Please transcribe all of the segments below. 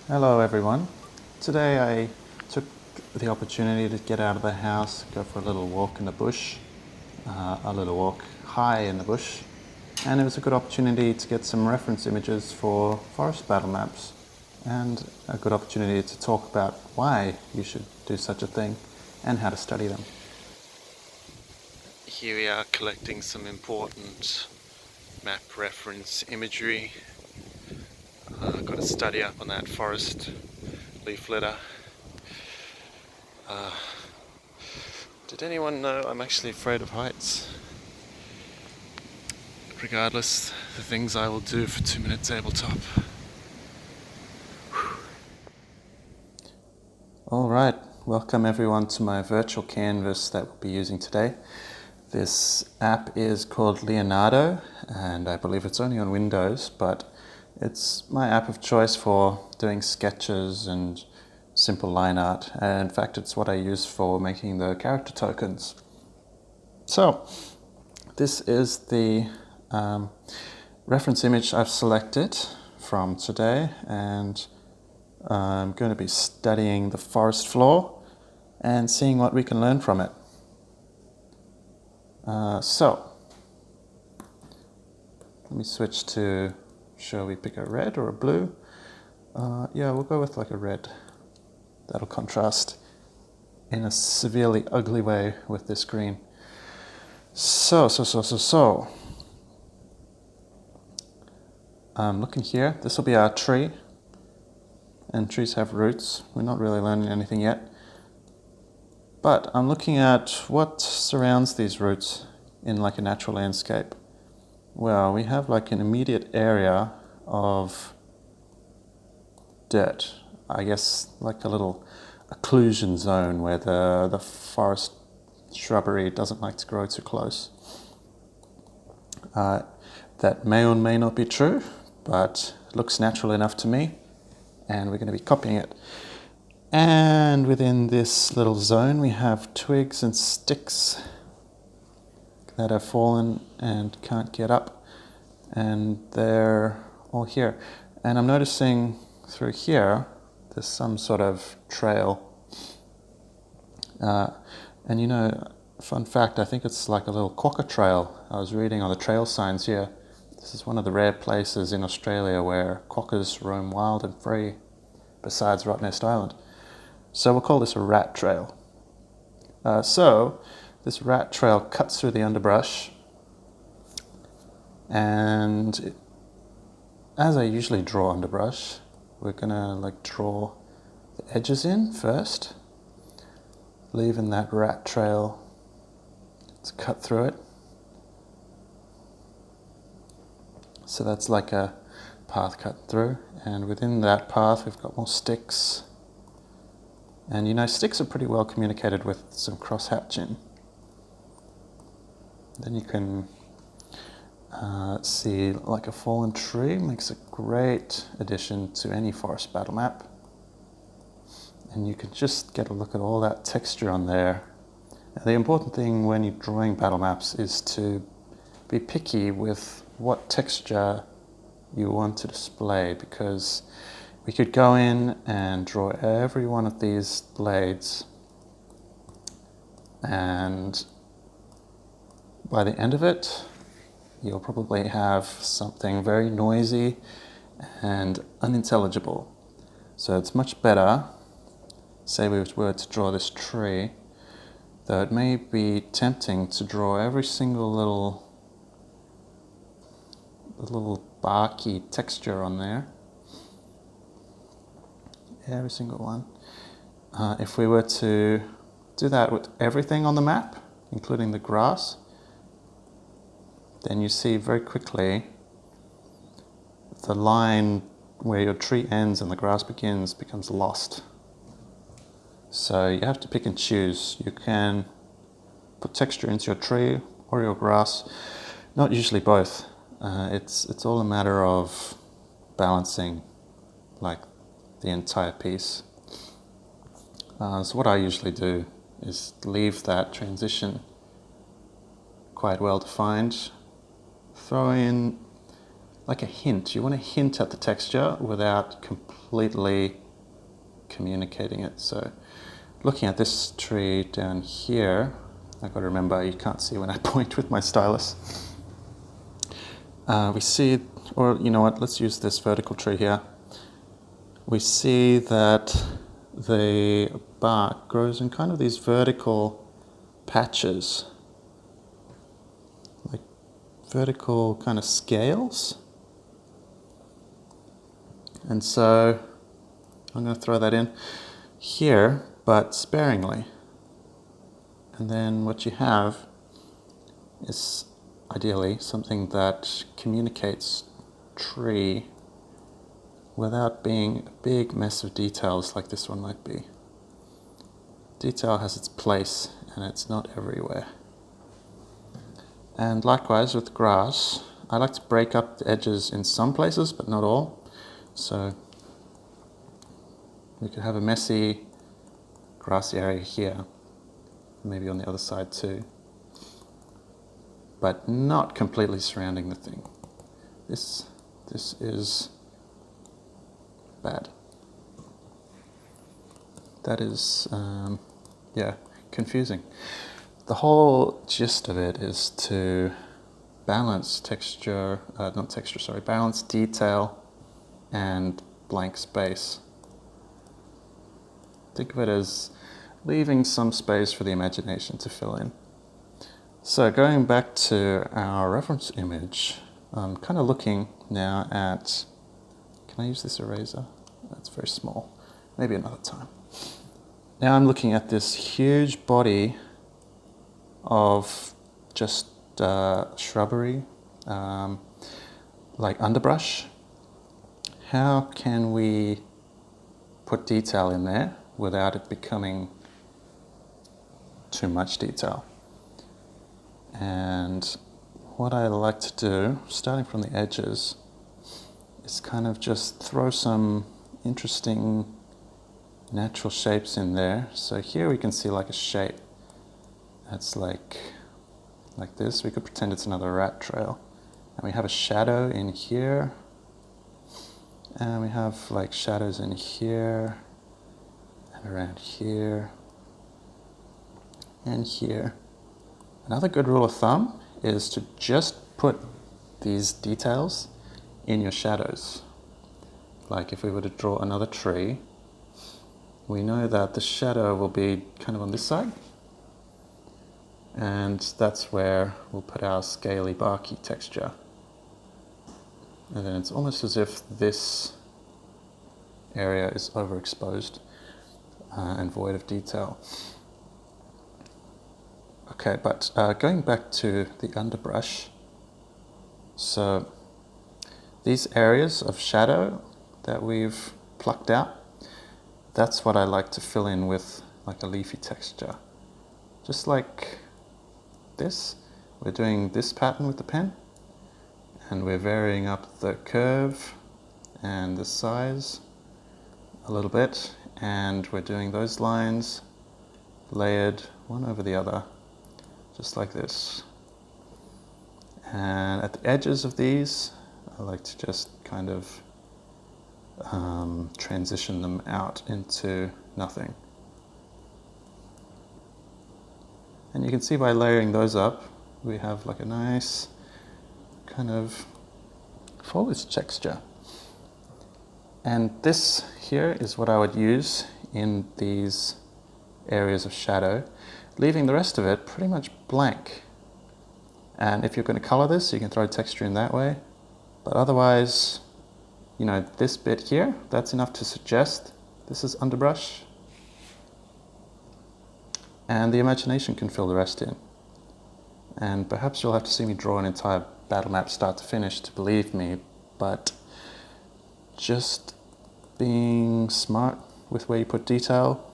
Hello everyone. Today I took the opportunity to get out of the house, go for a little walk in the bush, a little walk high in the bush, and it was a good opportunity to get some reference images for forest battle maps and a good opportunity to talk about why you should do such a thing and how to study them. Here we are collecting some important map reference imagery. I've got to study up on that forest leaf litter. Did anyone know I'm actually afraid of heights? Regardless, the things I will do for 2 minutes tabletop. Alright, welcome everyone to my virtual canvas that we'll be using today. This app is called Leonardo, and I believe it's only on Windows, but it's my app of choice for doing sketches and simple line art, and in fact it's what I use for making the character tokens. So, this is the reference image I've selected from today, and I'm going to be studying the forest floor and seeing what we can learn from it. So, let me switch to, shall we pick a red or a blue? Yeah, we'll go with like a red. That'll contrast in a severely ugly way with this green. So. Looking here, this will be our tree. And trees have roots. We're not really learning anything yet. But I'm looking at what surrounds these roots in like a natural landscape. Well, we have like an immediate area of dirt. I guess like a little occlusion zone where the forest shrubbery doesn't like to grow too close. That may or may not be true, but it looks natural enough to me, and we're going to be copying it. And within this little zone we have twigs and sticks that have fallen and can't get up, and they're all here. And I'm noticing through here there's some sort of trail. And you know, fun fact, I think it's like a little quokka trail. I was reading on the trail signs here. This is one of the rare places in Australia where quokkas roam wild and free, besides Rottnest Island. So we'll call this a rat trail. So this rat trail cuts through the underbrush, and as I usually draw underbrush, we're gonna like draw the edges in first, leaving that rat trail to cut through it. So that's like a path cut through, and within that path we've got more sticks. And you know, sticks are pretty well communicated with some cross-hatching. Then you can see like a fallen tree makes a great addition to any forest battle map. And you can just get a look at all that texture on there. And the important thing when you're drawing battle maps is to be picky with what texture you want to display, because we could go in and draw every one of these blades, and by the end of it you'll probably have something very noisy and unintelligible. So it's much better, say we were to draw this tree, though it may be tempting to draw every single little barky texture on there, every single one. If we were to do that with everything on the map, including the grass, then you see very quickly the line where your tree ends and the grass begins becomes lost. So you have to pick and choose. You can put texture into your tree or your grass, not usually both. It's all a matter of balancing like the entire piece. So what I usually do is leave that transition quite well defined, throw in like a hint. You want to hint at the texture without completely communicating it. So looking at this tree down here, I've got to remember you can't see when I point with my stylus. We see, or you know what, let's use this vertical tree here. We see that the bark grows in kind of these vertical patches, like vertical kind of scales. And so I'm going to throw that in here, but sparingly. And then what you have is ideally something that communicates tree without being a big mess of details like this one might be. Detail has its place and it's not everywhere. And likewise with grass, I like to break up the edges in some places but not all. So we could have a messy grassy area here, maybe on the other side too, but not completely surrounding the thing. This is bad. That is, confusing. The whole gist of it is to balance balance detail and blank space. Think of it as leaving some space for the imagination to fill in. So going back to our reference image, I'm kind of looking now at, can I use this eraser? That's very small, maybe another time. Now I'm looking at this huge body of just shrubbery, like underbrush. How can we put detail in there without it becoming too much detail? And what I like to do, starting from the edges, is kind of just throw some interesting natural shapes in there. So here we can see like a shape that's like this. We could pretend it's another rat trail. And we have a shadow in here. And we have like shadows in here and around here and here. Another good rule of thumb is to just put these details in your shadows. Like if we were to draw another tree, we know that the shadow will be kind of on this side, and that's where we'll put our scaly barky texture. And then it's almost as if this area is overexposed and void of detail. Okay, but going back to the underbrush, so these areas of shadow that we've plucked out, that's what I like to fill in with like a leafy texture. Just like this, we're doing this pattern with the pen, and we're varying up the curve and the size a little bit, and we're doing those lines layered one over the other, just like this. And at the edges of these, I like to just kind of transition them out into nothing. And you can see by layering those up, we have like a nice kind of foliage texture. And this here is what I would use in these areas of shadow, leaving the rest of it pretty much blank. And if you're going to color this, you can throw texture in that way. But otherwise, you know, this bit here, that's enough to suggest this is underbrush. And the imagination can fill the rest in. And perhaps you'll have to see me draw an entire battle map start to finish to believe me, but just being smart with where you put detail,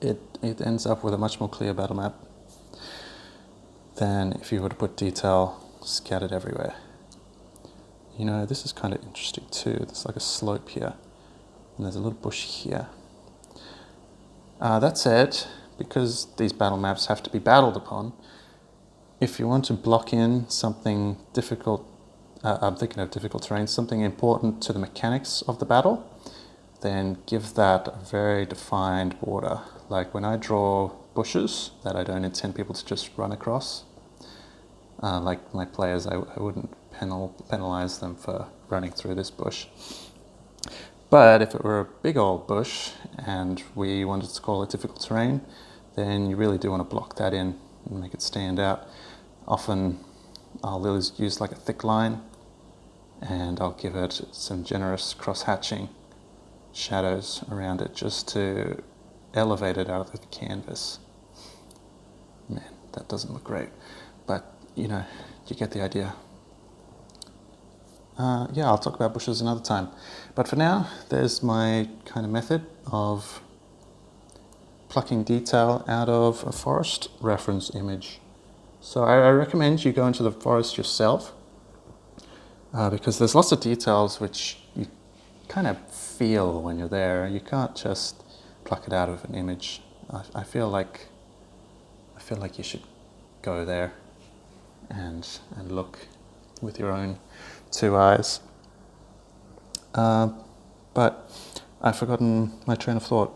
it ends up with a much more clear battle map than if you were to put detail scattered everywhere. You know, this is kind of interesting too. There's like a slope here, and there's a little bush here. That said, because these battle maps have to be battled upon, if you want to block in something difficult I'm thinking of difficult terrain, something important to the mechanics of the battle, then give that a very defined border. Like when I draw bushes that I don't intend people to just run across, like my players, I wouldn't penalize them for running through this bush. But if it were a big old bush and we wanted to call it difficult terrain, then you really do want to block that in and make it stand out. Often I'll use like a thick line, and I'll give it some generous cross-hatching shadows around it just to elevate it out of the canvas. Man, that doesn't look great, but you know, you get the idea. Yeah, I'll talk about bushes another time. But for now, there's my kind of method of plucking detail out of a forest reference image. So I recommend you go into the forest yourself, because there's lots of details which you kind of feel when you're there. You can't just pluck it out of an image. I feel like you should go there and look with your own two eyes. But I've forgotten my train of thought.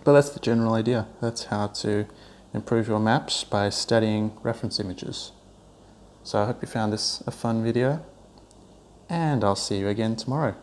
But that's the general idea. That's how to improve your maps by studying reference images. So I hope you found this a fun video, and I'll see you again tomorrow.